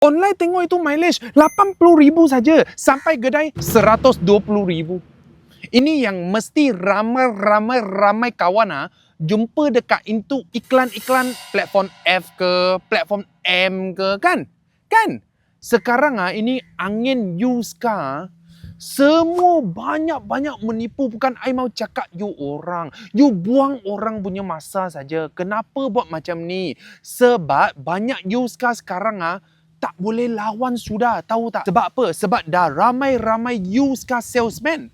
Online tengok itu mileage 80,000 saja sampai kedai 120,000. Ini yang mesti ramai kawan jumpa dekat itu iklan-iklan platform F ke, platform M ke, kan? Kan? Sekarang ini angin used car semua banyak menipu. Bukan I mau cakap you orang. You buang orang punya masa saja. Kenapa buat macam ni? Sebab banyak used car sekarang tak boleh lawan sudah. Tahu tak? Sebab apa? Sebab dah ramai used car salesman.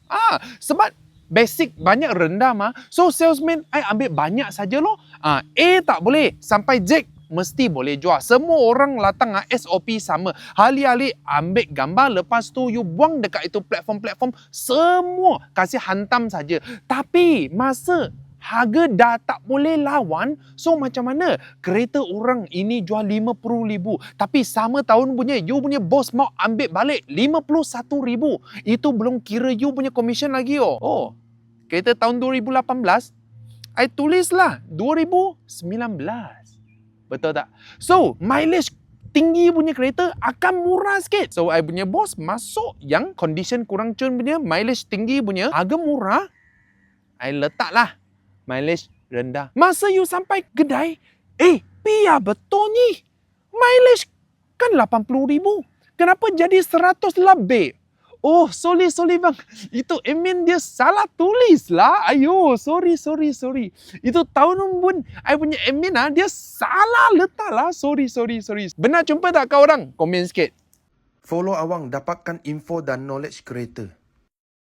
Sebab basic banyak rendah So salesman I ambil banyak saja loh. A tak boleh. Sampai Z mesti boleh jual. Semua orang latang SOP sama. Alih-alih ambil gambar, lepas tu you buang dekat itu platform-platform, semua kasih hantam saja. Tapi masa harga dah tak boleh lawan, so macam mana? Kereta orang ini jual 50,000, tapi sama tahun punya, you punya bos mau ambil balik 51,000. Itu belum kira you punya commission lagi. Kereta tahun 2018, I tulislah 2019. Betul tak? So, mileage tinggi punya kereta akan murah sikit. So, I punya bos masuk yang condition kurang cun punya, mileage tinggi punya, harga murah, I letaklah mileage rendah. Masa you sampai kedai, biar betul ni. Mileage kan 80,000. Kenapa jadi 100 lebih? Oh, sorry bang. Itu admin dia salah tulis lah. Ayo, sorry. Itu tahun pun I punya admin dia salah letak lah. Sorry. Benar jumpa tak kau orang? Komen sikit. Follow awang dapatkan info dan knowledge kereta.